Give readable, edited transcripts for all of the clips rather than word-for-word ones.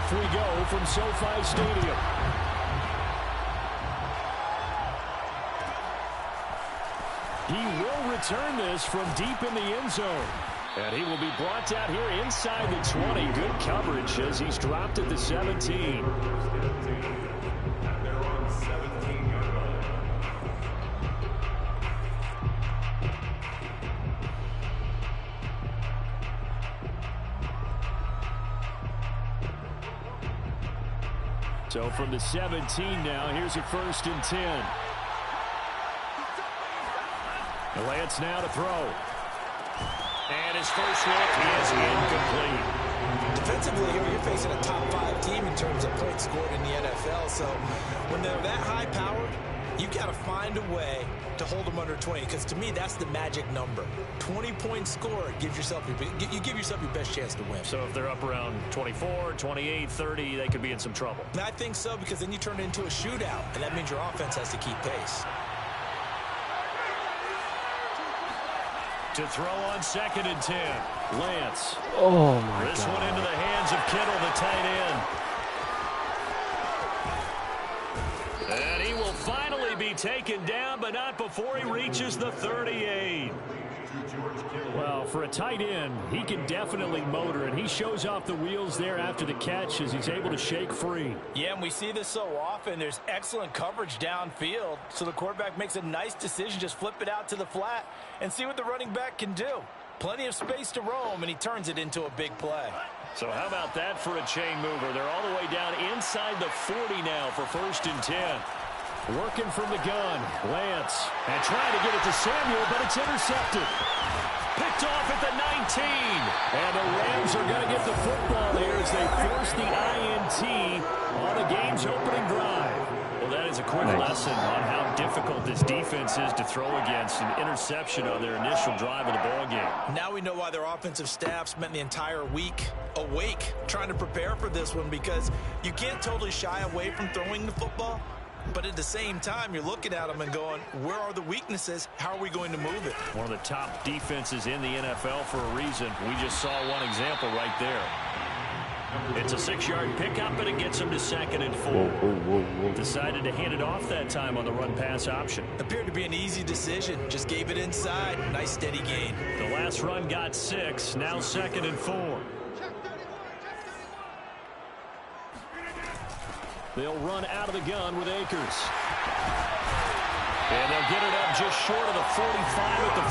Off we go from SoFi Stadium. He will return this from deep in the end zone. And he will be brought down here inside the 20. Good coverage as he's dropped at the 17. So from the 17 now, here's a 1st and 10. Lance now to throw. And his first look is incomplete. Defensively here, you're facing a top 5 team in terms of points scored in the NFL. So when they're that high powered, you've got to find a way to hold them under 20. Because to me, that's the magic number. 20-point score gives yourself you give yourself your best chance to win. So if they're up around 24, 28, 30, they could be in some trouble. And I think so, because then you turn it into a shootout, and that means your offense has to keep pace. To throw on 2nd and 10. Lance. Oh, my God. This one into the hands of Kittle, the tight end. And he will finally be taken down, but not before he reaches the 38. Well, for a tight end, he can definitely motor, and he shows off the wheels there after the catch as he's able to shake free. Yeah, and we see this so often. There's excellent coverage downfield, so the quarterback makes a nice decision, just flip it out to the flat and see what the running back can do. Plenty of space to roam, and he turns it into a big play. So how about that for a chain mover? They're all the way down inside the 40 now for 1st and 10. Working from the gun, Lance. And trying to get it to Samuel, but it's intercepted. Picked off at the 19. And the Rams are going to get the football here as they force the INT on the game's opening drive. Well, that is a quick lesson on how difficult this defense is to throw against. An interception on their initial drive of the ballgame. Now we know why their offensive staff spent the entire week awake trying to prepare for this one, because you can't totally shy away from throwing the football. But at the same time, you're looking at them and going, where are the weaknesses? How are we going to move it? One of the top defenses in the NFL for a reason. We just saw one example right there. It's a 6-yard pickup, and it gets him to 2nd and 4. Decided to hand it off that time on the run-pass option. Appeared to be an easy decision. Just gave it inside. Nice steady gain. The last run got 6. Now 2nd and 4. They'll run out of the gun with Akers. And they'll get it up just short of the 45 at the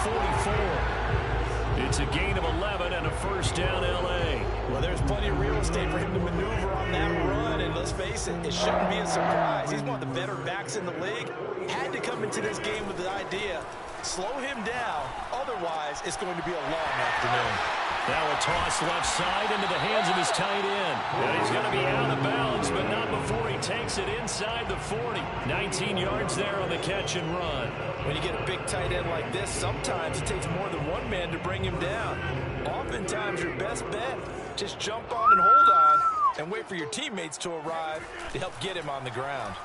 44. It's a gain of 11 and a 1st down L.A. Well, there's plenty of real estate for him to maneuver on that run. And let's face it, it shouldn't be a surprise. He's one of the better backs in the league. Had to come into this game with the idea, slow him down. Otherwise, it's going to be a long afternoon. Now a toss left side into the hands of his tight end. And he's going to be out of bounds, but not before he takes it inside the 40. 19 yards there on the catch and run. When you get a big tight end like this, sometimes it takes more than one man to bring him down. Oftentimes, your best bet, just jump on and hold on and wait for your teammates to arrive to help get him on the ground.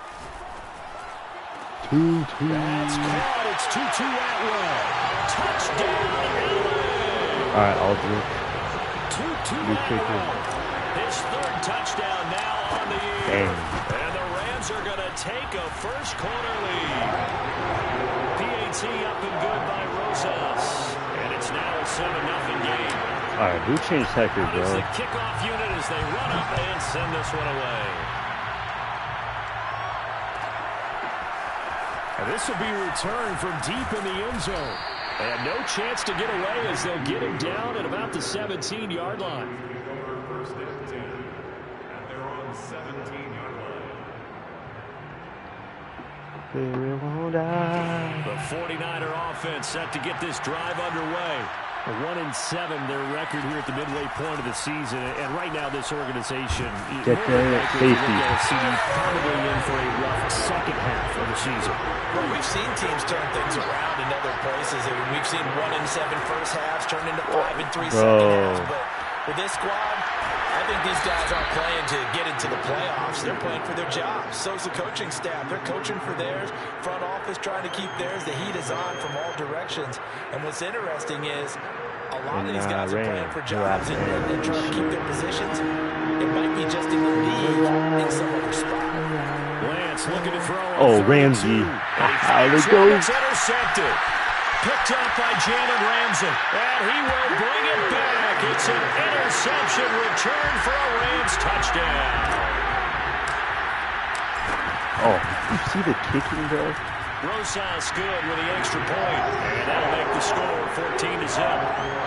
2-2. That's caught. It's 2-2 Atwell. Touchdown, All right, I'll do it. 2-2 Atwell. His 3rd touchdown now on the year. Damn. And the Rams are going to take a first-quarter lead. PAT up and good by Rosas. And it's now a 7-0 game. All right, who changed Hecker, bro? It's the kickoff unit as they run up and send this one away. And this will be returned from deep in the end zone. And no chance to get away as they'll get him down at about the 17-yard line. First and 10, and they're on the 17-yard line. The 49er offense set to get this drive underway. 1-7 their record here at the midway point of the season, and right now this organization get the safety. Probably in for a rough second half of the season. Well, we've seen teams turn things around in other places. I mean, we've seen 1-7 first halves turn into 5-3 second halves. But with this squad, I think these guys aren't playing to get into the playoffs. They're playing for their jobs. So's the coaching staff. They're coaching for theirs. Front office trying to keep theirs. The heat is on from all directions. And what's interesting is a lot of these guys are playing for jobs and trying to keep their positions. it might be just in the league in some other spot. Lance looking to throw. Oh, Ramsey. Let's go. It's intercepted. Picked up by Jalen Ramsey. And he will bring it back. It's an interception return for a Rams touchdown. Oh, you see the kicking, bro? Rosas good with the extra point. And that'll make the score 14-0.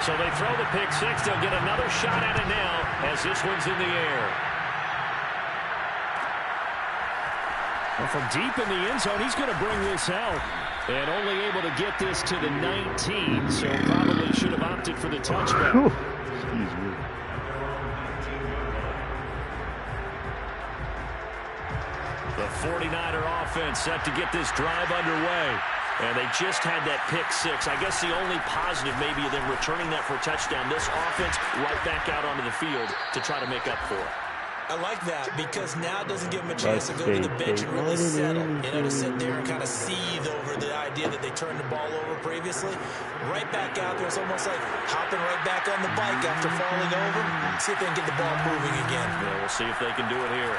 So they throw the pick six. They'll get another shot at it now as this one's in the air. Well, from deep in the end zone, he's going to bring this out. And only able to get this to the 19, so probably should have opted for the touchback. Excuse me. The 49er offense set to get this drive underway. And they just had that pick six. I guess the only positive maybe of them returning that for a touchdown. This offense right back out onto the field to try to make up for it. I like that because now it doesn't give them a chance to go to the bench and really settle. You know, to sit there and kind of seethe over the idea that they turned the ball over previously. Right back out there. It's almost like hopping right back on the bike after falling over. See if they can get the ball moving again. Yeah, we'll see if they can do it here.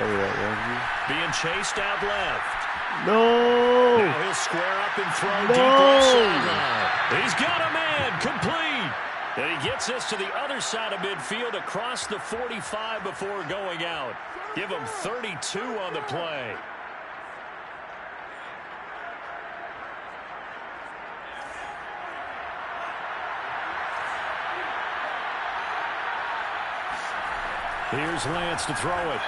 Hurry up, Ramsey. Being chased out left. No! Now he'll square up and throw No! deep left sideline. He's got a man. Complete. And he gets us to the other side of midfield across the 45 before going out. Give him 32 on the play. Here's Lance to throw it.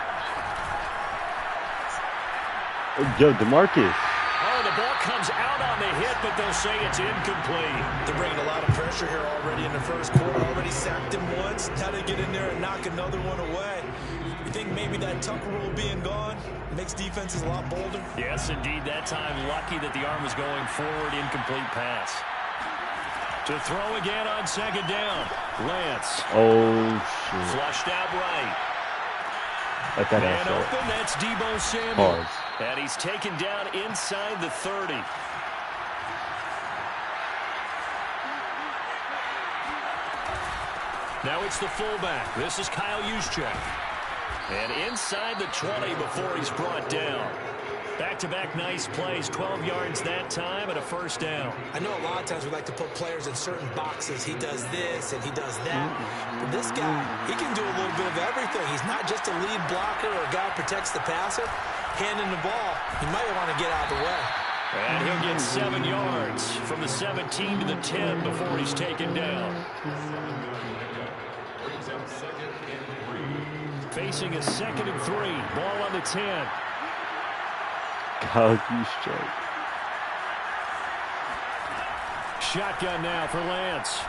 Yo, DeMarcus. Oh, the ball comes out on the hit, but they'll say it's incomplete. They're bringing a lot of pressure here already in the first quarter. Already sacked him once. Now they get in there and knock another one away. You think maybe that Tucker rule being gone makes defenses a lot bolder? Yes, indeed. That time, lucky that the arm was going forward. Incomplete pass. To throw again on second down. Lance. Oh, shit. Flushed out right. Let that And ass out. open, that's Deebo Samuel. Pause. And he's taken down inside the 30. Now it's the fullback. This is Kyle Juszczyk. And inside the 20 before he's brought down. Back-to-back nice plays, 12 yards that time and a first down. I know a lot of times we like to put players in certain boxes. He does this and he does that. But this guy, he can do a little bit of everything. He's not just a lead blocker or a guy who protects the passer. Handing the ball, he might want to get out of the way. And he'll get 7 yards from the 17 to the 10 before he's taken down. Facing a 2nd and 3. Ball on the 10. Kyle Juszczyk. Shotgun now for Lance.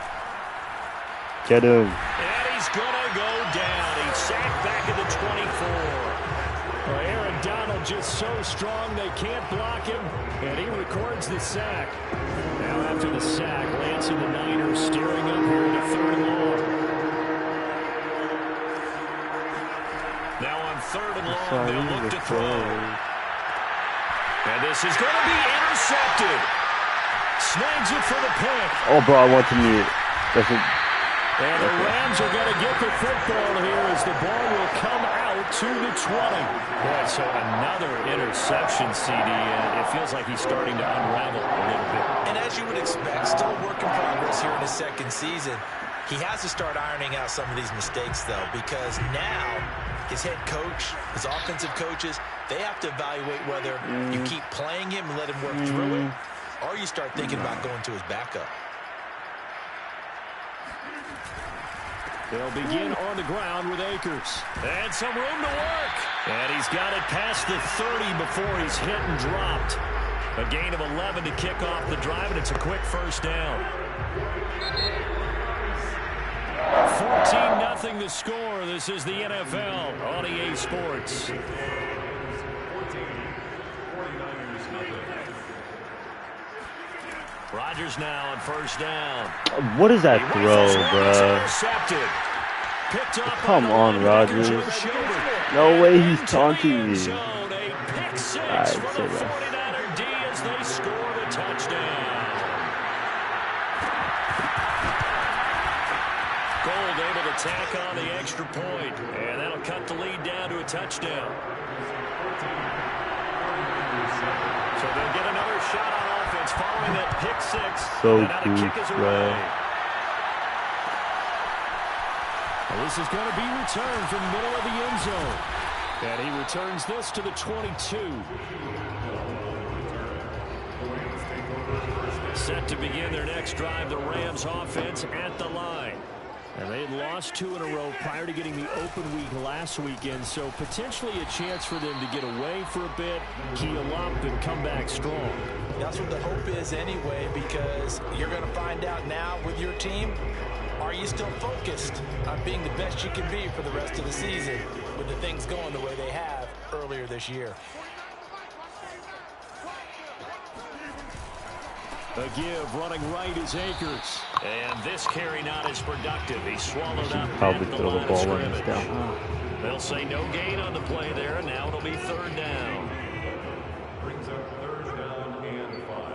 Get him. And he's going to go down. He's sacked back at the 24. Well, Aaron Donald just so strong they can't block him, and he records the sack. Now after the sack, Lance and the Niners steering up here to 3rd and long. Now on 3rd and long, they'll look to throw. And this is going to be intercepted. Snags it for the pick. Oh, bro, I want to meet. And the Rams are going to get the football here as the ball will come out to the 20. Boy, so another interception, CD, and it feels like he's starting to unravel a little bit. And as you would expect, still a work in progress here in his 2nd season. He has to start ironing out some of these mistakes, though, because now his head coach, his offensive coaches, they have to evaluate whether you keep playing him and let him work through it, or you start thinking about going to his backup. They'll begin on the ground with Akers. And some room to work. And he's got it past the 30 before he's hit and dropped. A gain of 11 to kick off the drive, and it's a quick first down. 14-0 the score. This is the NFL on EA Sports. Rodgers now on first down. What is that throw, bro? Come on, Rodgers. No way he's taunting me. Alright, say that. to tack on the extra point, and that'll cut the lead down to a touchdown. So they'll get another shot on offense following that pick six. So and now the kick is away. Well, this is going to be returned from the middle of the end zone. And he returns this to the 22. Set to begin their next drive, the Rams offense at the line. And they had lost 2 in a row prior to getting the open week last weekend, so potentially a chance for them to get away for a bit, keel up, and come back strong. That's what the hope is anyway, because you're going to find out now with your team, are you still focused on being the best you can be for the rest of the season with the things going the way they have earlier this year? A give running right is Akers. And this carry not as productive. He swallowed up probably at the throw the line ball of when it's scrimmage. down. They'll say no gain on the play there, and now it'll be 3rd down. Brings up 3rd down and 5.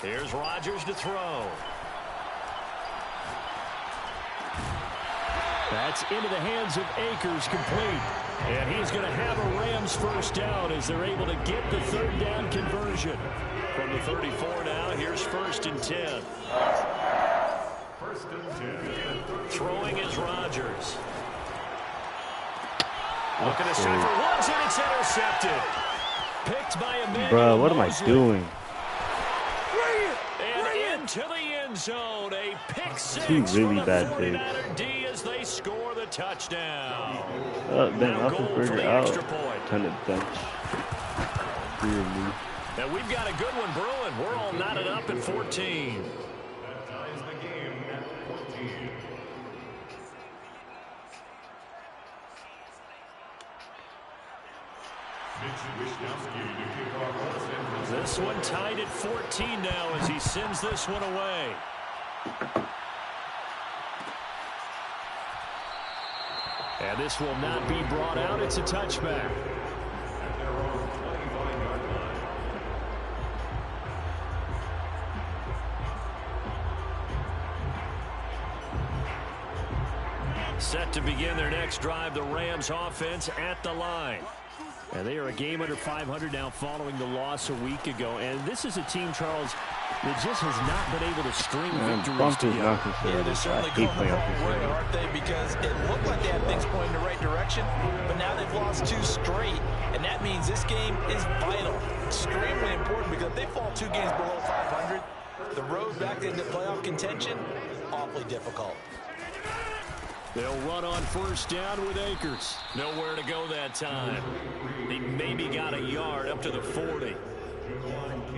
Here's Rodgers to throw. That's into the hands of Akers, complete. And he's going to have a Rams 1st down as they're able to get the 3rd down conversion. From the 34 now, here's 1st and 10. 1st and 10. Throwing is Rodgers. Looking to set for once, and it's intercepted. Picked by Emmanuel Bro, what am I Mosley. doing? And into the end zone, a pick six Two really for the bad 49er D as they score the touchdown. Then Now up goal and for figure the out. extra point. Kind of bench. Really. And we've got a good one brewing. We're all knotted up at 14. That ties the game at 14. This one tied at 14 now as he sends this one away. And this will not be brought out. It's a touchback. Set to begin their next drive, the Rams offense at the line. And they are a game under 500 now following the loss a week ago. And this is a team, Charles, that just has not been able to string victories together. Yeah, they're certainly going the wrong way, aren't they? Because it looked like they had things pointing in the right direction, but now they've lost 2 straight, and that means this game is vital. Extremely important, because if they fall 2 games below 500, the road back into playoff contention, awfully difficult. They'll run on 1st down with Akers. Nowhere to go that time. He maybe got a yard up to the 40.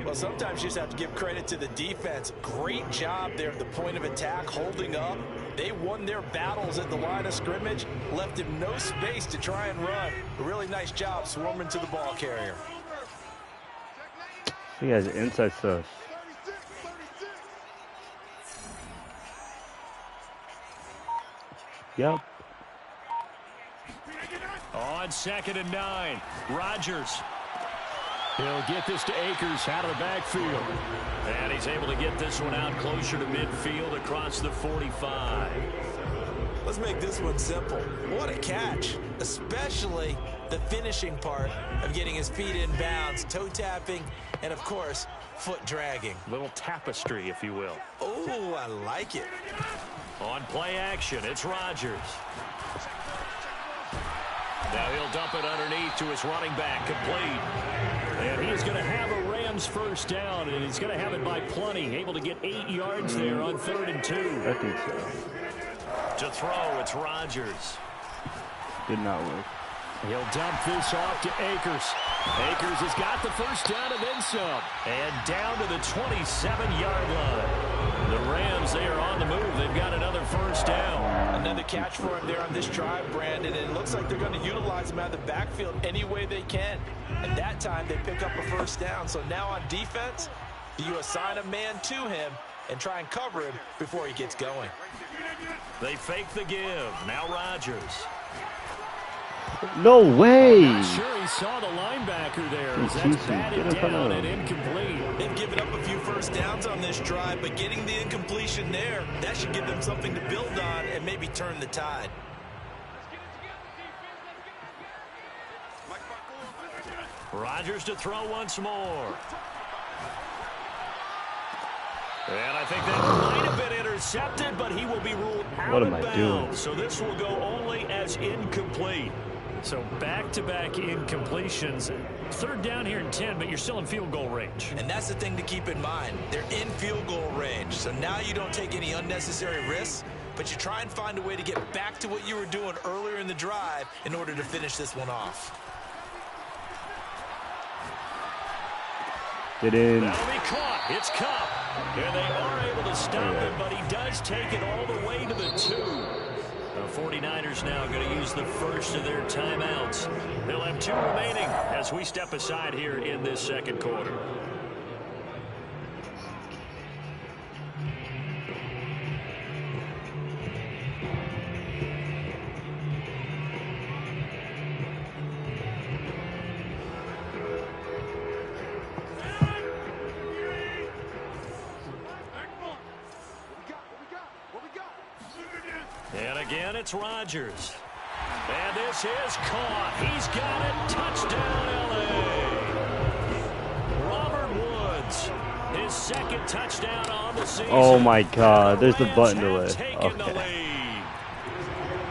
Well, sometimes you just have to give credit to the defense. Great job there at the point of attack, holding up. They won their battles at the line of scrimmage, left him no space to try and run. A really nice job swarming to the ball carrier. He has inside stuff. Yep. On 2nd and 9, Rodgers. He'll get this to Akers out of the backfield. And he's able to get this one out closer to midfield across the 45. Let's make this one simple. What a catch, especially the finishing part of getting his feet in bounds, toe tapping, and of course, foot dragging. Little tapestry, if you will. Oh, I like it. On play action, it's Rodgers. Now he'll dump it underneath to his running back, complete. And he's going to have a Rams 1st down, and he's going to have it by plenty. Able to get 8 yards there on 3rd and 2. I think so. To throw, it's Rodgers. Did not work. He'll dump this off to Akers. Akers has got the 1st down and then some. And down to the 27-yard line. The Rams, they are on the move. They've got another 1st down. Another catch for him there on this drive, Brandon, and it looks like they're going to utilize him out of the backfield any way they can. At that time, they pick up a 1st down. So now on defense, do you assign a man to him and try and cover him before he gets going? They fake the give. Now Rodgers. No way. I'm not sure he saw the linebacker there. That's batted down and incomplete. They've given up a few first downs on this drive, but getting the incompletion there, that should give them something to build on and maybe turn the tide. Rodgers to throw once more. And I think that might have been intercepted, but he will be ruled out of bounds. So this will go only as incomplete. So back-to-back incompletions. Third down here in 10, but you're still in field goal range. And that's the thing to keep in mind. They're in field goal range. So now you don't take any unnecessary risks, but you try and find a way to get back to what you were doing earlier in the drive in order to finish this one off. Get in. That'll be caught. It's Cup. And they are able to stop him, but he does take it all the way to the 2. The 49ers now going to use the first of their timeouts. They'll have 2 remaining as we step aside here in this second quarter. And again, it's Rodgers. And this is caught. He's got it. Touchdown, L.A. Robert Woods, his second touchdown on the season. Oh, my God. There's the button delay. Okay.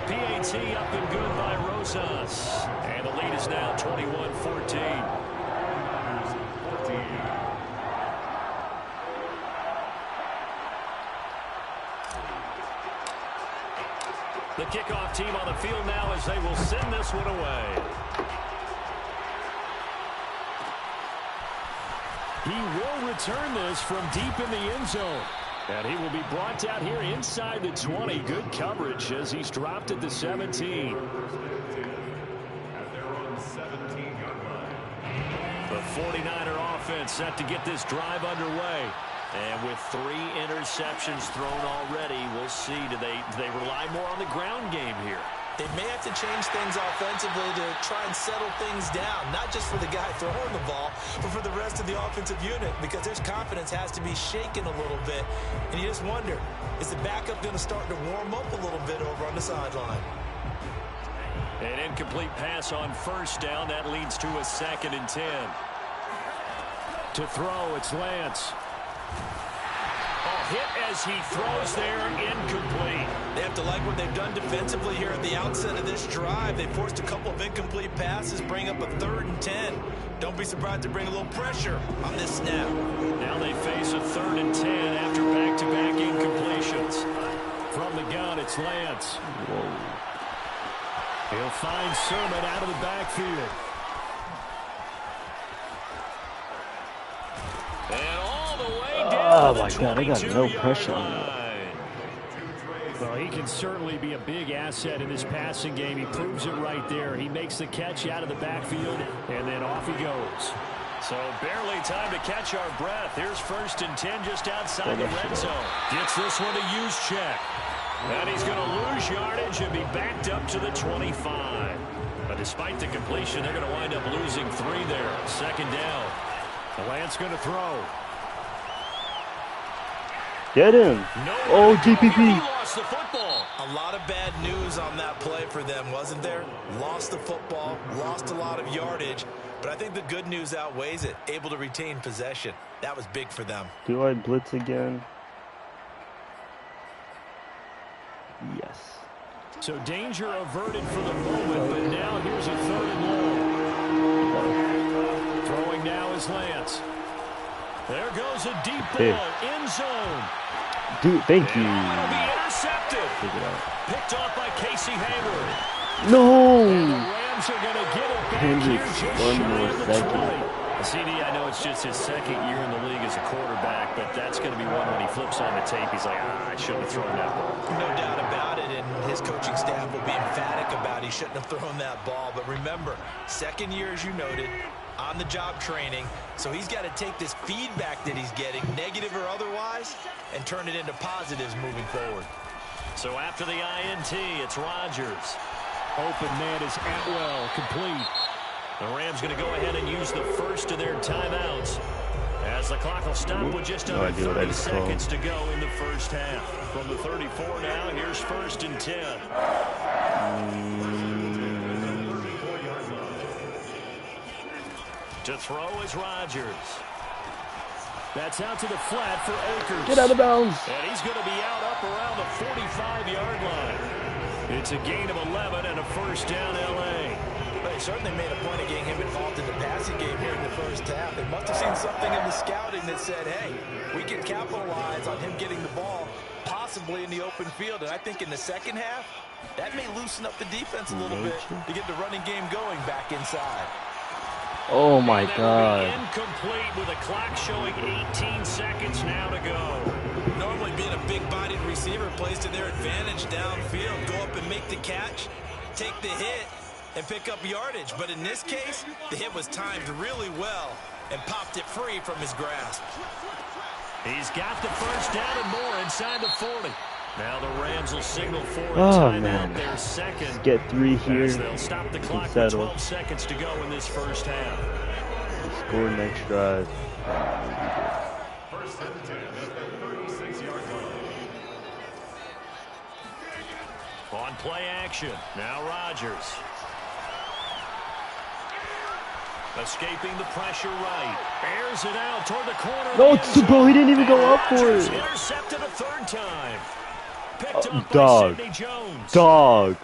PAT up and good by Rosas. And the lead is now 21-14. The kickoff team on the field now as they will send this one away. He will return this from deep in the end zone. And he will be brought down here inside the 20. Good coverage as he's dropped at the 17. At their own 17-yard line. The 49er offense set to get this drive underway. And with 3 interceptions thrown already, we'll see. Do they rely more on the ground game here? They may have to change things offensively to try and settle things down, not just for the guy throwing the ball, but for the rest of the offensive unit, because their confidence has to be shaken a little bit. And you just wonder, is the backup going to start to warm up a little bit over on the sideline? An incomplete pass on first down. That leads to a 2nd and 10. To throw, it's Lance. Hit as he throws there, incomplete. They have to like what they've done defensively here at the outset of this drive. They forced a couple of incomplete passes, bring up a 3rd and 10. Don't be surprised to bring a little pressure on this snap. Now they face a 3rd and 10 after back-to-back incompletions. From the gun, it's Lance. Whoa. He'll find Sermon out of the backfield. And all the way down. Oh my God, I got no pressure on that. Well, he can certainly be a big asset in this passing game. He proves it right there. He makes the catch out of the backfield, and then off he goes. So barely time to catch our breath. Here's 1st and 10 just outside the red zone. Gets this one to Juszczyk. And he's going to lose yardage and be backed up to the 25. But despite the completion, they're going to wind up losing 3 there. 2nd down. Lance going to throw. Get him. Oh, GPP. He lost the football. A lot of bad news on that play for them, wasn't there? Lost the football, lost a lot of yardage, but I think the good news outweighs it. Able to retain possession. That was big for them. Do I blitz again? Yes. So danger averted for the moment, but now here's a 3rd and long. Throwing now is Lance. There goes a deep ball, end zone. Dude, thank you. It'll be intercepted. Picked off by Casey Hayward. No. And the Rams are going to get it back here just shy of the 20. CD, I know it's just his 2nd year in the league as a quarterback, but that's going to be one when he flips on the tape. He's like, I shouldn't have thrown that ball. No doubt about it, and his coaching staff will be emphatic about he shouldn't have thrown that ball. But remember, 2nd year, as you noted, on-the-job training, so he's got to take this feedback that he's getting, negative or otherwise, and turn it into positives moving forward. So after the INT, it's Rodgers. Open man is Atwell, complete. The Rams going to go ahead and use the first of their timeouts, as the clock will stop with just under 30 seconds to go in the first half. From the 34 now, here's 1st and 10. To throw is Rodgers. That's out to the flat for Akers. Get out of bounds. And he's going to be out up around the 45-yard line. It's a gain of 11 and a first down, L.A. They certainly made a point of getting him involved in the passing game here in the first half. They must have seen something in the scouting that said, hey, we can capitalize on him getting the ball possibly in the open field. And I think in the second half, that may loosen up the defense a little bit to get the running game going back inside. Oh, my God. Incomplete with a clock showing 18 seconds now to go. Normally being a big-bodied receiver plays to their advantage downfield. Go up and make the catch, take the hit, and pick up yardage. But in this case, the hit was timed really well and popped it free from his grasp. He's got the first down and more inside the 40. Now the Rams will signal for a timeout. Their second. Let's get 3 here. As they'll stop the clock with 12 seconds to go in this first half. Score next drive. First and 10 at the 36-yard line. On play action. Now Rodgers. Escaping the pressure right. Airs it out toward the corner. No, bro, he didn't even go up for it. Intercepted a third time. Picked up Dog. by Sidney Jones. Dog.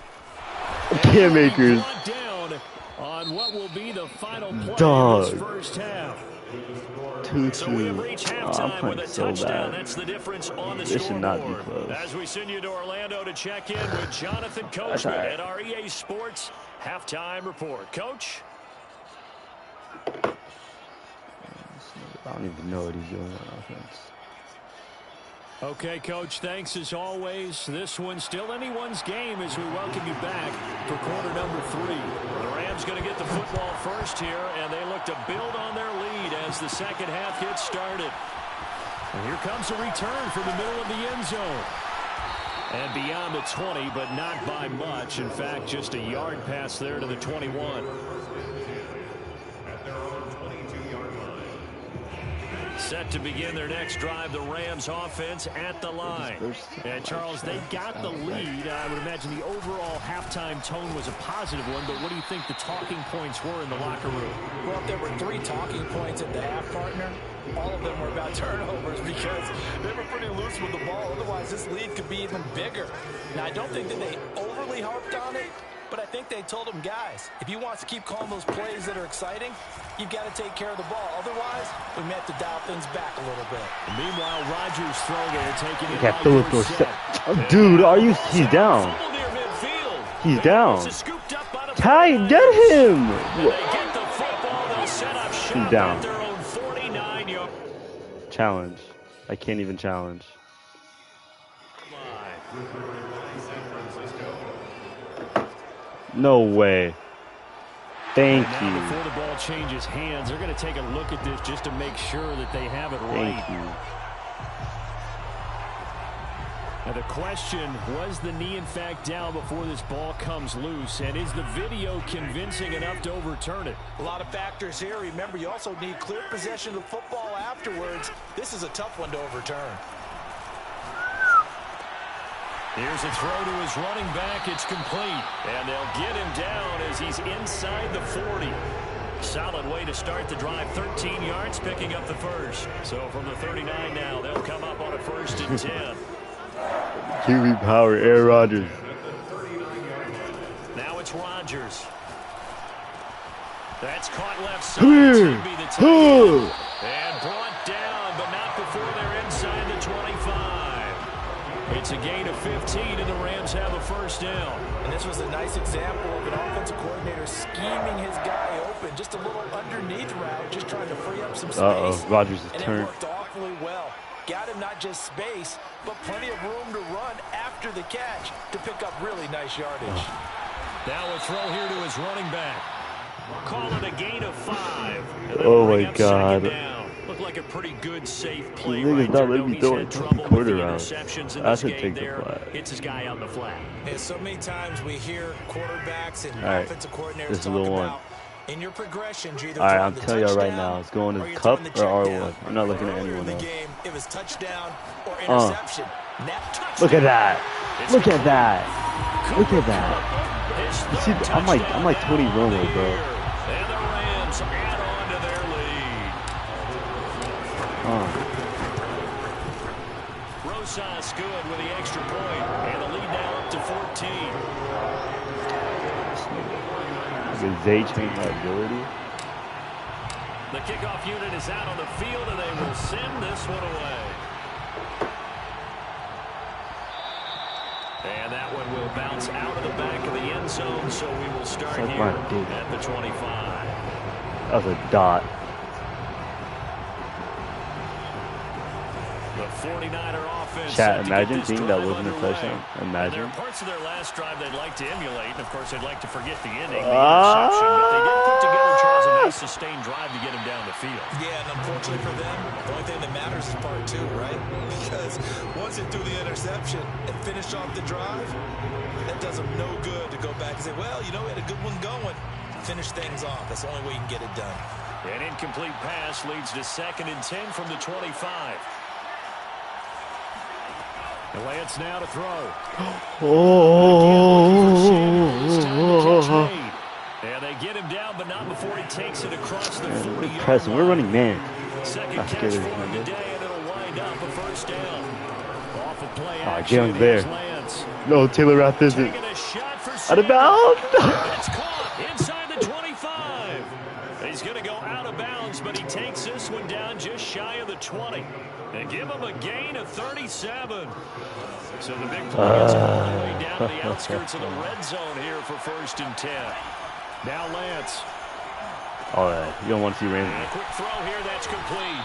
Can't makers. Down on what will be the final play Dog. of this first half. 2-2. So we have reached halftime with a so touchdown. bad. That's the difference on the This should not be scoreboard. close. As we send you to Orlando to check in with Jonathan Coachman at our EA Sports halftime report. Coach? I don't even know what he's doing on offense. Okay, Coach, thanks as always. This one's still anyone's game as we welcome you back for quarter number 3. The Rams going to get the football first here, and they look to build on their lead as the second half gets started. And here comes a return from the middle of the end zone. And beyond the 20, but not by much. In fact, just a yard pass there to the 21. Set to begin their next drive, the Rams offense at the line. And Charles, they got the lead. I would imagine the overall halftime tone was a positive one, but what do you think the talking points were in the locker room? Well, if there were 3 talking points at the half, partner, all of them were about turnovers because they were pretty loose with the ball. Otherwise, this lead could be even bigger. Now, I don't think that they overly harped on it, but I think they told them, guys, if you want to keep calling those plays that are exciting, you've got to take care of the ball. Otherwise, we may have to dial things back a little bit. And meanwhile, Rodgers throw there, taking it Yeah, Philip goes dude, are you? He's down. He's down. Ty, get him. He's down. Challenge. I can't even challenge. No way. Thank you. Before the ball changes hands, they're going to take a look at this just to make sure that they have it right. Thank you. Now the question, was the knee in fact down before this ball comes loose? And is the video convincing enough to overturn it? A lot of factors here. Remember, you also need clear possession of the football afterwards. This is a tough one to overturn. Here's a throw to his running back. It's complete. And they'll get him down as he's inside the 40. Solid way to start the drive. 13 yards, picking up the first. So from the 39 now, they'll come up on a 1st and 10. QB power, Aaron Rodgers. Now it's Rodgers. That's caught left side. And brought down, but not before they're inside the 25. It's a gain of 15, and the Rams have a first down. And this was a nice example of an offensive coordinator scheming his guy open. Just a little underneath route, just trying to free up some space. Rodgers is and turned. it worked awfully well. Got him not just space, but plenty of room to run after the catch to pick up really nice yardage. Now a throw here to his running back. Call it a gain of 5. Oh, my God. looked like a pretty good, safe play Niggas right not there. letting me He's throw had it trouble with quarter the round. interceptions in I this should game take the there. flag. Hits his guy out in the flat. And so many times we hear quarterbacks and Right. offensive coordinators This is talk the one. about in your progressions, you're either Alright, throwing I'm the telling y'all right touchdown now, it's going or to you're cup throwing the or check R1. down. I'm not looking at Earlier anyone in the else. game, it was touchdown or interception. Now touchdown. Look at that. Look at that. Look at that. You see, I'm like Tony Romo, bro. And the Rams add on to their lead. Rosas good with the extra point, and the lead now up to 14. The Zay chain liability. The kickoff unit is out on the field, and they will send this one away. And that one will bounce out of the back of the end zone, so we will start Suck here my dick. at the 25. That was a dot. The 49er offense. Chat, set to imagine get this seeing that drive wasn't a underway. touchdown. And Imagine. there are parts of their last drive they'd like to emulate, and of course they'd like to forget the ending, the interception, but they did put together, Charles, a nice sustained drive to get him down the field. Yeah, and unfortunately for them, the only thing that matters is part two, right? Because once it threw the interception and finished off the drive, that does them no good to go back and say, well, you know, we had a good one going. Finish things off. That's the only way you can get it done. An incomplete pass leads to 2nd and 10 from the 25. The Lance now to throw. And they get him down, but not before he takes it across the 40-yard Press. We're running man. Second Not catch scared for of this him one, dude. today, and it'll wind up a first down. Off of play action, Jalen there. here's Lance. No, Taylor Rath isn't. Taking a shot for Out of bounds. It's caught inside the 25. He's going to go out of bounds, but he takes this one down just shy of the 20. And give him a gain of 37. So the big play is all the way down to the outskirts of the red zone here for 1st and 10. Now Lance. All right, you don't want to see And a Ramsey. quick throw here, that's complete.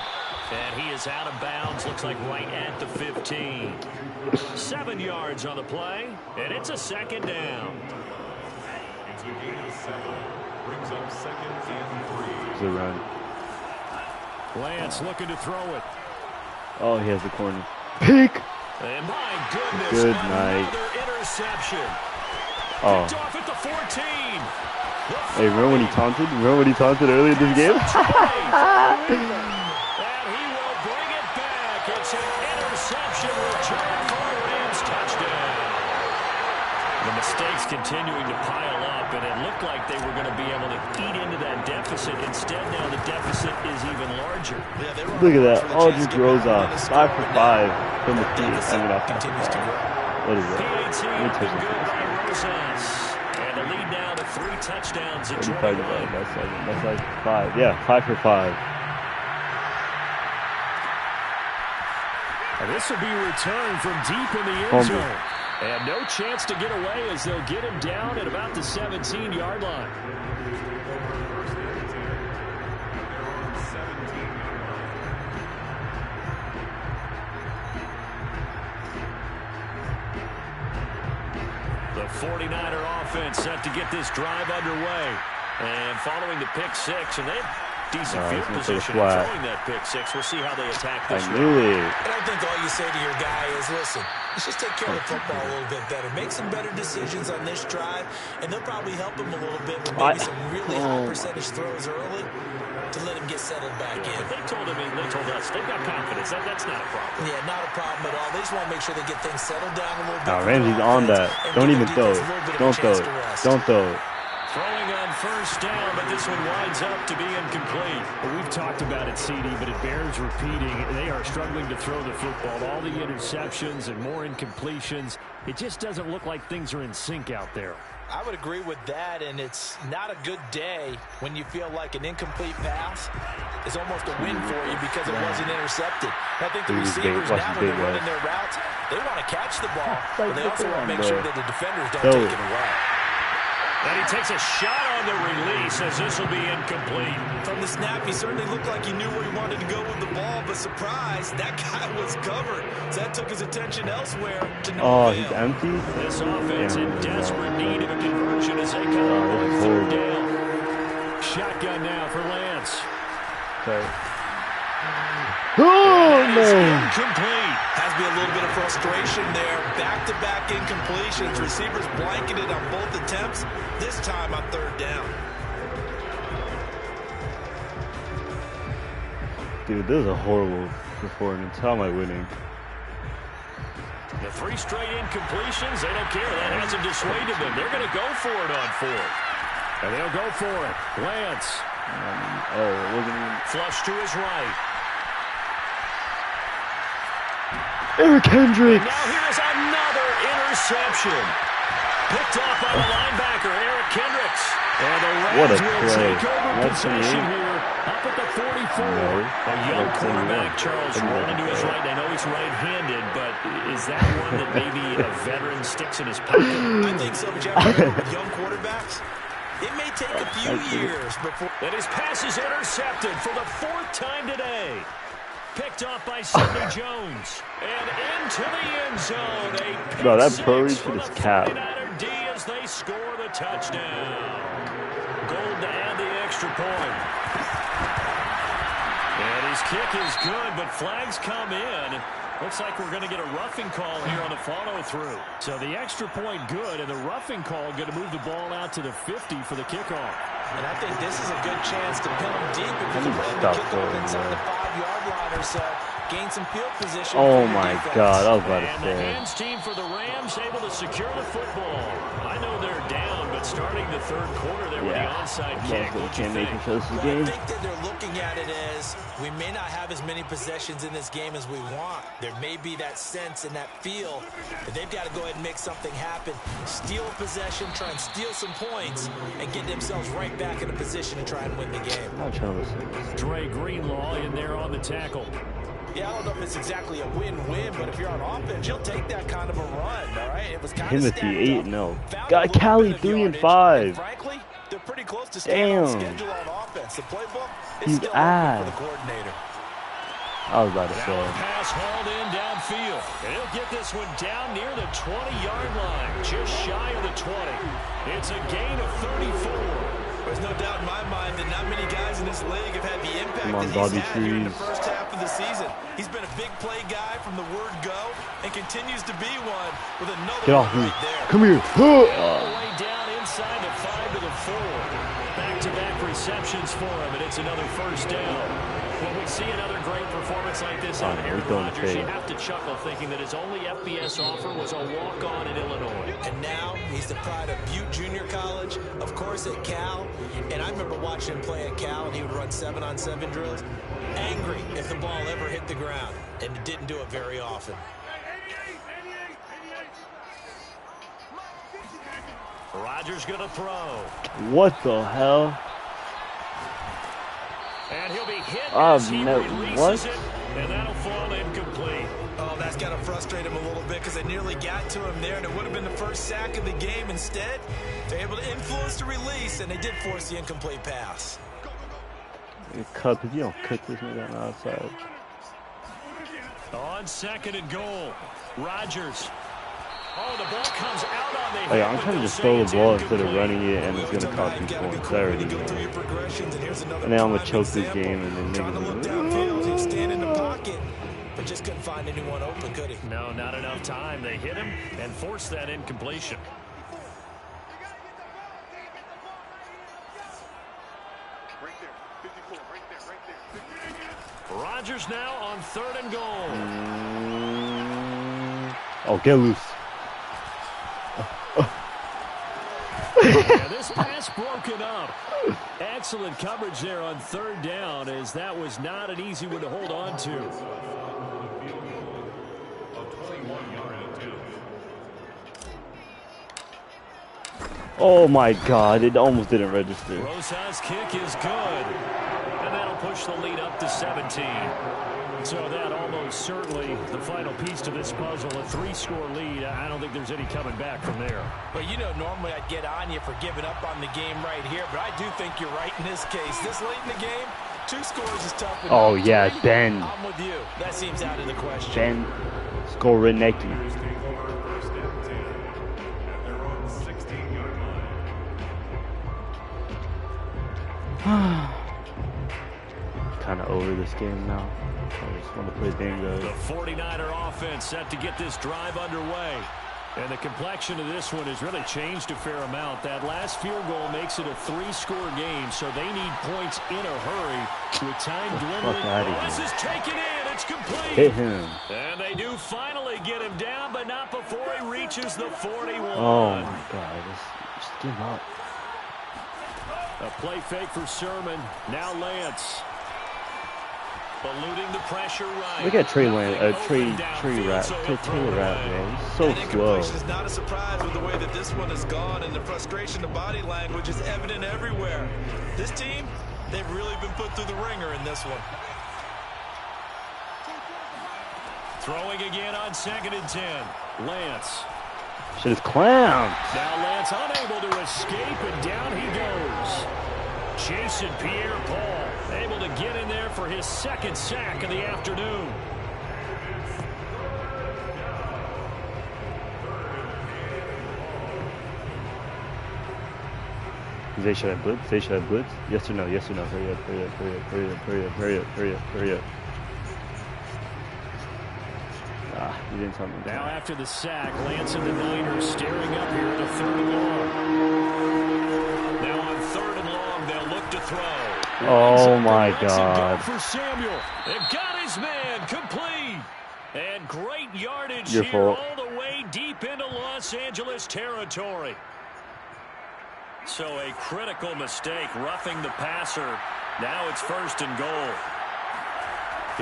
And he is out of bounds, looks like right at the 15. 7 yards on the play, and it's a 2nd down. It's a gain of 7. Brings up 2nd and 3. It's a run. Lance looking to throw it. Oh, he has the corner. Pick. And my goodness, Good night. another interception. Oh. Picked off at the 14. Hey, remember when he taunted? Remember when he taunted earlier this game? And he will bring it back. It's an interception return for a Rams touchdown. The mistakes continuing to pile up, and it looked like they were going to be able to eat into that deficit. Instead, now the deficit is even larger. Look at that. Oh, just grows off. 5 for 5 from the tee. I mean, off Continues to grow. What is it? PAT Let me been touch good this. by Rosas. And the lead now to 3 touchdowns at 35 21. divided by 7. That's like 5. Yeah, 5 for 5. And this will be returned from deep in the end Fumble. zone. And no chance to get away as they'll get him down at about the 17-yard line. The 49er offense set to get this drive underway. And following the pick six, and they have decent Oh, field he's gonna throw position flat. throwing that pick six. We'll see how they attack I this knew it. I don't think all you say to your guy is, listen, let's just take care of the football a little bit better. Make some better decisions on this drive, and they'll probably help him a little bit with maybe some really high percentage throws early to let him get settled back in. They told us they've got confidence. That's not a problem. Yeah, not a problem at all. They just want to make sure they get things settled down a little bit. Now for Ramsey's the on offense that. and Don't give even the throw defense it. a little bit of a Don't throw chance it. to rest. Don't throw it. Throwing on first down, but this one winds up to be incomplete. Well, we've talked about it, CD, but it bears repeating. They are struggling to throw the football. All the interceptions and more incompletions. It just doesn't look like things are in sync out there. I would agree with that, and it's not a good day when you feel like an incomplete pass is almost a win for you because it wasn't intercepted. And I think the Look at this big- receivers watch now, this when big they're running guy. their routes, they want to catch the ball, but they also want to make bro. sure that the defenders don't Throw take it. it away. And he takes a shot on the release as this will be incomplete. From the snap, he certainly looked like he knew where he wanted to go with the ball, but surprise, that guy was covered. So that took his attention elsewhere to no Oh, avail. he's empty? This offense in Yeah. desperate need of a conversion as they come up this on is 3rd horrible. down. Shotgun now for Lance. Sorry. Oh, That is no. incomplete. Has to be a little bit of frustration there. Back-to-back incompletions. Receivers blanketed on both attempts. This time on third down. Dude, this is a horrible performance. How am I winning? The 3 straight incompletions, they don't care. That hasn't dissuaded them. They're going to go for it on 4th. And they'll go for it. Lance. Oh, look at me. Flush to his right. Eric Hendricks. Now here's another interception. Picked off by the linebacker, Eric Hendricks. And the What a Rams will play. take over That's possession me. here up at the 44. No. A young That's quarterback, me. Charles, rolling to his right. I know he's right-handed, but is that one that maybe a veteran sticks in his pocket? I think so, but you have to remember with young quarterbacks, it may take a few years before. And his pass is intercepted for the 4th time today. Picked off by Sidney Jones. And into the end zone. A pick Bro, that pro six reach for with his the cap. 49er D as they score the touchdown. Gold to add the extra point. And his kick is good, but flags come in. Looks like we're going to get a roughing call here on the follow-through. So the extra point good, and the roughing call going to move the ball out to the 50 for the kickoff. And I think this is a good chance to pin them deep if you need can to land the stop kickoff throwing, inside man. the 5-yard line or so. Gain some field position. Oh for your my defense. God, I was about to And the say. hands team for the Rams able to secure the football. I know they're down, but starting the 3rd quarter there with the Yeah. onside Well, kick. they What you can't make think? it close to the Well, I game. think that they're looking at it as we may not have as many possessions in this game as we want. There may be that sense and that feel that they've got to go ahead and make something happen. Steal a possession, try and steal some points, and get themselves right back in a position to try and win the game. I'm not trying to listen. Dre Greenlaw in there on the tackle. Yeah, I don't know if it's exactly a win-win, but if you're on offense, you'll take that kind of a run, all right? It was kind of Timothy 8-0. Found a Got little Cali bit of 3 and yardage, 5. and frankly, they're pretty close to staying on Damn. schedule on offense. The playbook is He's still working ass. for the coordinator. I was about to Now a say. pass hauled in downfield. And he'll get this one down near the 20-yard line, just shy of the 20. It's a gain of 34. There's no doubt in my mind that not many guys in this league have had the impact Come on, that Bobby he's had here in the Trees. first half of the season. He's been a big play guy from the word go and continues to be one with another Get off one me. right there. Come here. All the way down inside the 5 to the 4. Back-to-back receptions for him, and it's another first down. When we see another great performance like this out of Aaron Rodgers, you have to chuckle thinking that his only FBS offer was a walk-on in Illinois. And now he's the pride of Butte Junior College, of course at Cal. And I remember watching him play at Cal, and he would run 7-on-7 drills. Angry if the ball ever hit the ground, and it didn't do it very often. Rodgers going to throw. What the hell? And he'll be hit Oh, as he no. releases What? it, and that'll fall incomplete. Oh, that's got to frustrate him a little bit because they nearly got to him there, and it would have been the first sack of the game. Instead, they're able to influence the release, and they did force the incomplete pass. You cut because you don't cut this nigga on the outside. On 2nd and goal, Rodgers. Oh, the ball comes out on the Like, hip, I'm but trying to they'll just say throw the it's ball instead of incomplete. running it, and it's gonna cost me points. I already know. And then I'm gonna choke this game, and then Trying to look niggas. downfield, he was standing in the pocket, but just couldn't find anyone open, could he? No, not enough time. They hit him and forced that incompletion. Rodgers now on 3rd and goal. Oh, get loose. And this pass broken up. Excellent coverage there on 3rd down, as that was not an easy one to hold on to. Oh my God! It almost didn't register. Rosas' kick is good. And that'll push the lead up to 17. So that almost certainly the final piece to this puzzle, a 3-score lead. I don't think there's any coming back from there. But you know, normally I'd get on you for giving up on the game right here, but I do think you're right in this case. This late in the game, 2 scores is tough enough. Oh yeah, 3, Ben. I'm with you. That seems out of the question. Ben, score Rednecky. Take over 1st and 10 at their own 16-yard line. kind of over this game now. I just want to play bingo. The 49er offense set to get this drive underway. And the complexion of this one has really changed a fair amount. That last field goal makes it a 3-score game, so they need points in a hurry. With time dwindling, this is taken in. It's complete. Hit him. And they do finally get him down, but not before he reaches the 41. Oh, my God. Just give him up. A play fake for Sermon. Now Lance. Eluding the pressure right. Look at Taylor Rapp, man. He's so slow. Is not a surprise with the way that this one has gone, and the frustration, the body language is evident everywhere. This team, they've really been put through the ringer in this one. Throwing again on 2nd and 10. Lance. Shit is clown. Now Lance unable to escape, and down he goes. Chasing Pierre-Paul, able to get in there for his 2nd sack of the afternoon. They should have blitz. They should have blitz. Yes or no? Yes or no? Hurry up! Hurry up! Hurry up! Hurry up! Hurry up! Hurry up! Hurry up! Hurry up! Ah, you didn't tell me. Now after the sack, Lance and the Niners staring up here at a 3rd and long. Now on 3rd and long, they'll look to throw. Oh my God! For Samuel, they've got his man complete, and great yardage Your here fault. all the way deep into Los Angeles territory. So a critical mistake, roughing the passer. Now it's 1st and goal.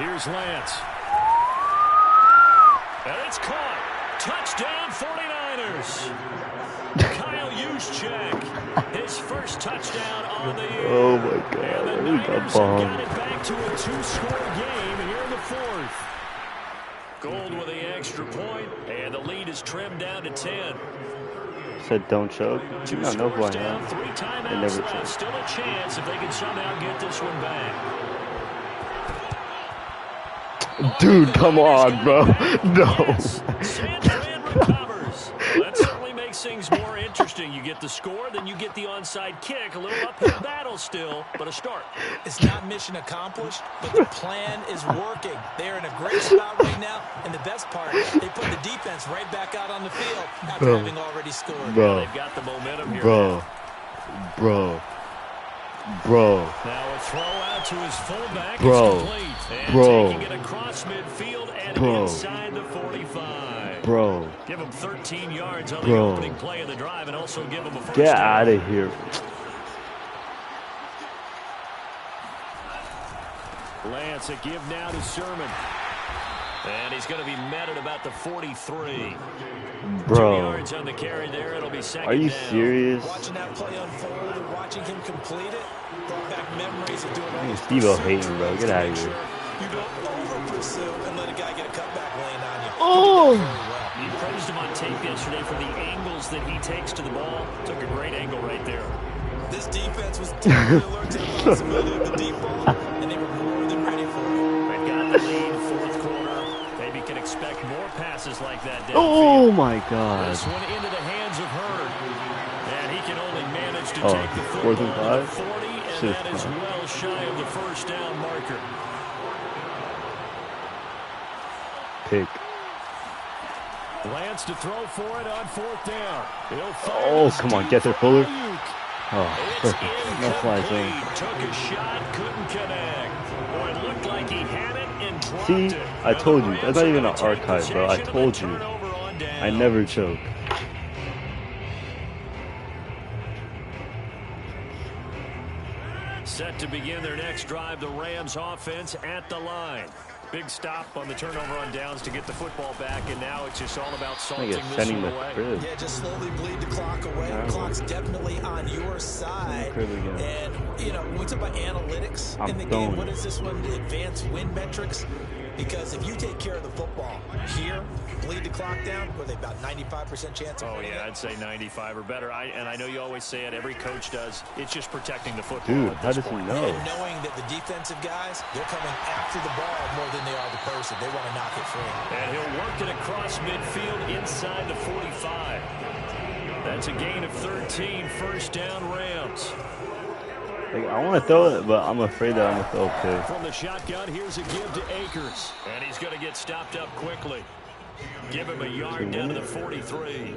Here's Lance. And it's caught. Touchdown 49ers. Kyle Juszczyk, his first touchdown on the year. Oh my God! And the We Niners got have bombed. got it back to a 2-score game here in the 4th. Gold with the extra point, and the lead is trimmed down to 10. Said don't choke. You don't know who I down, am. 3 timeouts They never left. choke. Still a chance if they can somehow get this one back. Dude, come on, bro. No. Sandman recovers. Well, that certainly makes things more interesting. You get the score, then you get the onside kick. A little uphill battle still, but a start. It's not mission accomplished, but the plan is working. They're in a great spot right now, and the best part, they put the defense right back out on the field after having already scored. Bro. They've got the momentum here. Bro. Now a throw out to his fullback. Bro. Is complete. And Bro. taking it across midfield and Bro. inside the 45. Bro. Give him 13 yards on the Bro. opening play of the drive, and also give him a first Get down. out of here. Lance, a give now to Sermon. And he's going to be met at about the 43. 2 Bro. yards on the carry there. It'll be 2nd Are you down. serious? Watching that play unfold and watching him complete it brought back memories of doing all these Steve-O pursuit hating, bro. drills Get to out of make here. sure you don't over-pursue and let a guy get a cutback lane on you. Oh! He did that very well. You praised him on tape yesterday for the angles that he takes to the ball. Took a great angle right there. This defense was totally alert to the possibility of the deep ball, and they were more than ready for it. They've got the lead, 4th quarter. Maybe can expect more passes like that downfield. Oh my God. This one into the hands of Hurd. And he can only manage to Oh, take the 4th football and to 5? the 40, and Should've that is come. well shy of the first down marker. Pick. Lance to throw for it on 4th down. He'll fire Oh, this come on, deep get there, for Fuller. Ayuk. Oh, It's perfect. No fly zone. incomplete. Took a shot, couldn't connect. Boy, it looked like he had it and dropped See, it. I And told the you. Rams That's not are even gonna an take archive, bro. I possession of the told you. turnover on down. I never choke. Set to begin their next drive, the Rams offense at the line. Big stop on the turnover on downs to get the football back, and now it's just all about I salting think it's this sending one the away. crib. Yeah, just slowly bleed the clock away. The clock's definitely on your side. Crib again. And, you know, when we talk about analytics I'm in the throwing. game, what is this one? Advanced win metrics? Because if you take care of the football here, bleed the clock down, with about 95% chance of Oh, winning yeah, it. I'd say 95 or better. And I know you always say it, every coach does. It's just protecting the football. Dude, at how this does he point. know? And knowing that the defensive guys, they're coming after the ball more than they are the person. They want to knock it free. And he'll work it across midfield inside the 45. That's a gain of 13, first down Rams. Like, I want to throw it, but I'm afraid that I'm going to throw a pick. From the shotgun, here's a give to Akers. And he's going to get stopped up quickly. Give him a yard down to the 43.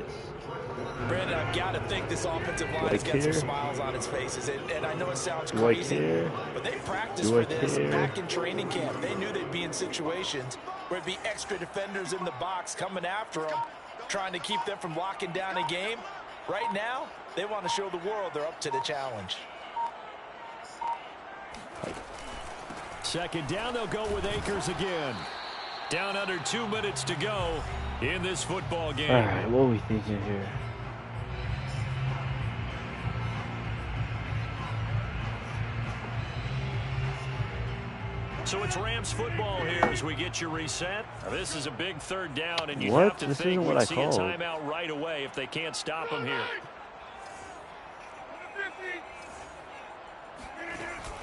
Brandon, I've got to think this offensive line has got some smiles on its faces. And I know it sounds crazy, but they practiced for this back in training camp. They knew they'd be in situations where it'd be extra defenders in the box coming after them, trying to keep them from locking down a game. Right now, they want to show the world they're up to the challenge. Second down, they'll go with Akers again. Down under 2 minutes to go in this football game. All right, what are we thinking here? So it's Rams football here as we get you reset. This is a big third down, and you What? have to This think isn't what we'd I see called. a timeout right away if they can't stop him here.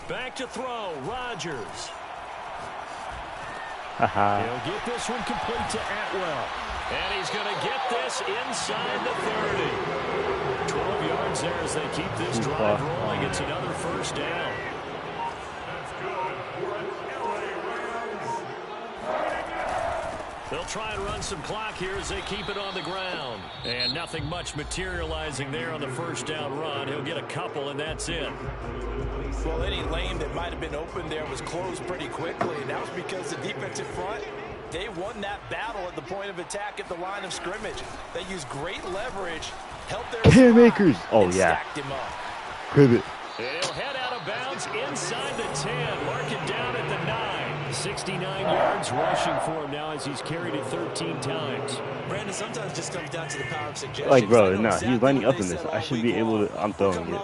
Back to throw, Rodgers. He'll get this one complete to Atwell. And he's going to get this inside the 30. 12 yards there as they keep this drive rolling. It's another first down. They'll try and run some clock here as they keep it on the ground. And nothing much materializing there on the first down run. He'll get a couple, and that's it. Well, any lane that might have been open there was closed pretty quickly, and that was because the defensive front, they won that battle at the point of attack at the line of scrimmage. They used great leverage, helped their Haymakers. Oh, yeah. stacked him up. Pivot. He'll head out of bounds inside the 10. Mark it down at the 9. 69 yards rushing for him now as he's carried it 13 times. Brandon, sometimes just comes down to the power of suggestion. Like, bro, no, he's lining up in this. I should be able to. I'm throwing it.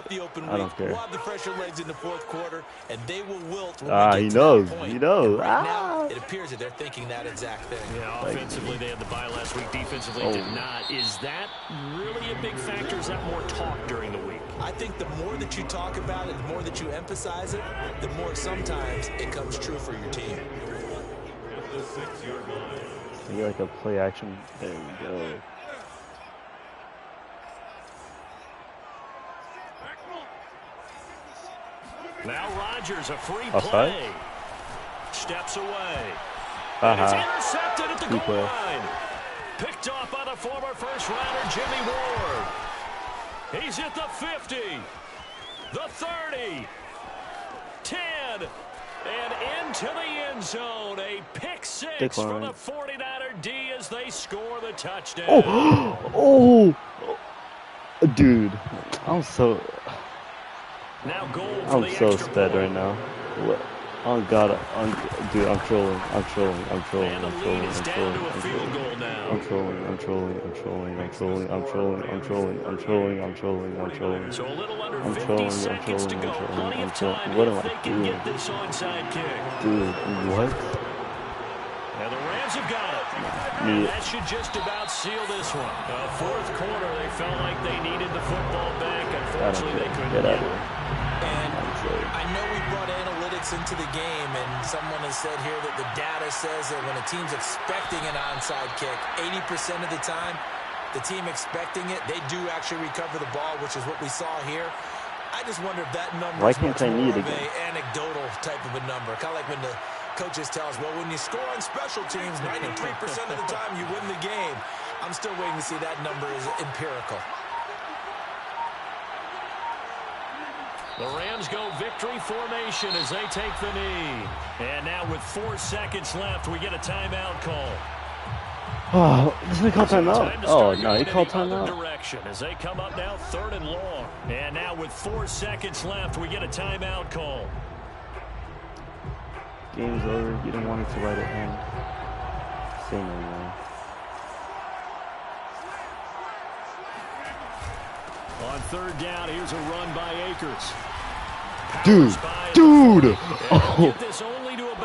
I don't care. We'll have the fresher legs in the fourth quarter, and they will wilt when he we get to knows. that point. He knows. Right now, it appears that they're thinking that exact thing. Yeah, offensively, they had the bye last week. Defensively, did not. Is that really a big factor? Is that more talk during the week? I think the more that you talk about it, the more that you emphasize it, the more sometimes it comes true for your team. Maybe like a play action. There we go. Now Rodgers, a free Outside? play. Steps away. And it's intercepted at the Good goal play. line. Picked off by the former first-rounder Jimmy Ward. He's at the 50, the 30, 10, and into the end zone. A pick six for the 49er D as they score the touchdown. Oh, dude, I'm so. Now goal for I'm the so extra sped point. right now. What? Oh God, dude, I'm trolling. I'm trolling. I'm trolling. And the I'm lead trolling. is I'm down to trolling. a field goal now. I'm trolling. I'm trolling. I'm trolling. I'm trolling. I'm trolling. I'm trolling. I'm trolling. I'm trolling. I'm trolling. So a little under I'm 50 trolling. I'm seconds to trolling. go. I'm Plenty of trolling. time What if am they I can doing? get this onside kick. Dude, what? And the Rams have got it. And that should just about seal this one. Fourth quarter, they felt like they needed the football back. Unfortunately, they couldn't Get out get of it. here. And I know we brought analytics into the game, and someone has said here that the data says that when a team's expecting an onside kick, 80% of the time, the team expecting it, they do actually recover the ball, which is what we saw here. I just wonder if that number Why is can't much I more need of it again? an anecdotal type of a number. Kind of like when the coaches tell us, well, when you score on special teams, 93% of the time you win the game. I'm still waiting to see that number is empirical. The Rams go victory formation as they take the knee. And now with 4 seconds left, we get a timeout call. Oh, doesn't he call timeout? Time to Oh, start no, going he in called the other timeout. direction as they come up now 3rd and long. And now with 4 seconds left, we get a timeout call. Game's over. You don't want it to write at hand. Say no more. On 3rd down, here's a run by Akers. Dude.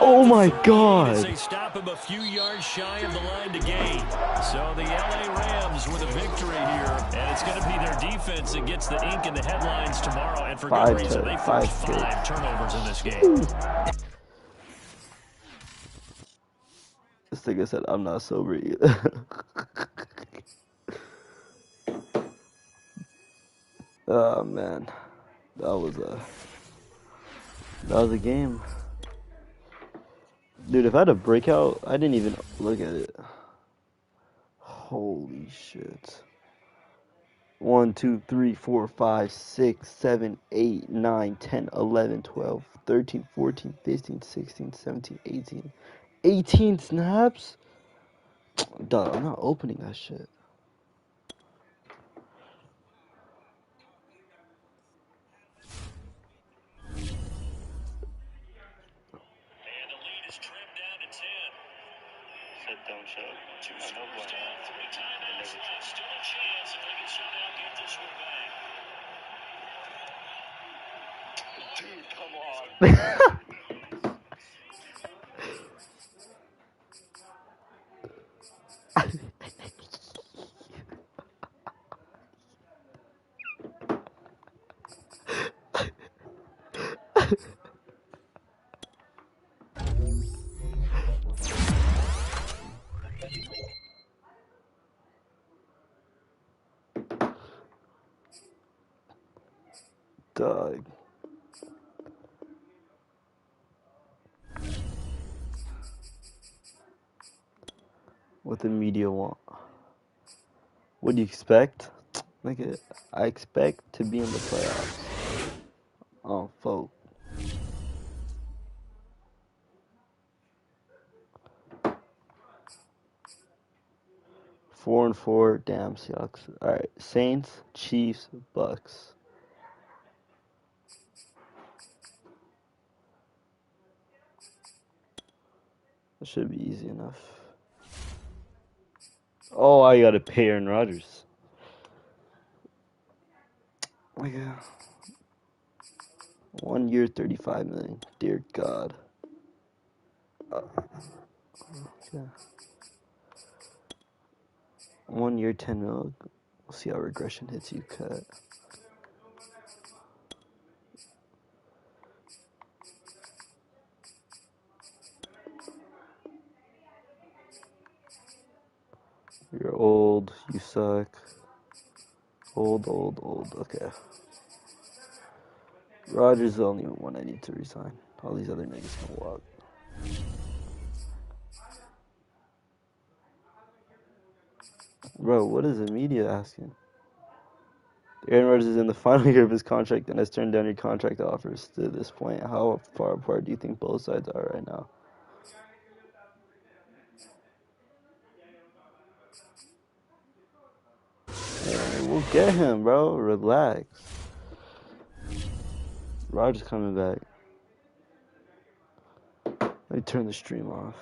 Oh my God. They stop him a few yards shy of the line to gain. So the LA Rams with a victory here, and it's going to be their defense that gets the ink in the headlines tomorrow. And for good reason, they forced 5 turnovers in this game. This nigga said I'm not sober either. Oh man, that was a That was a game. Dude, if I had a breakout, I didn't even look at it. Holy shit. 1, 2, 3, 4, 5, 6, 7, 8, 9, 10, 11, 12, 13, 14, 15, 16, 17, 18. 18 snaps? Duh, I'm not opening that shit. Don't show. Two scores down, 3 timeouts left. Still a chance if they can somehow get this one back. Dude, come on. Dog. What the media want. What do you expect? Nigga, I expect to be in the playoffs. Oh, folk. Four and 4, damn Seahawks. Alright, Saints, Chiefs, Bucks. That should be easy enough. Oh, I gotta pay Aaron Rodgers. Oh yeah. 1 year, 35 million. Dear God. Yeah. 1 year, 10 mil. We'll see how regression hits you. Cut. You're old. You suck. Old. Okay. Rodgers is the only one I need to resign. All these other niggas can walk. Bro, what is the media asking? Aaron Rodgers is in the final year of his contract and has turned down your contract offers to this point. How far apart do you think both sides are right now? Hey, we'll get him, bro. Relax. Rodgers coming back. Let me turn the stream off.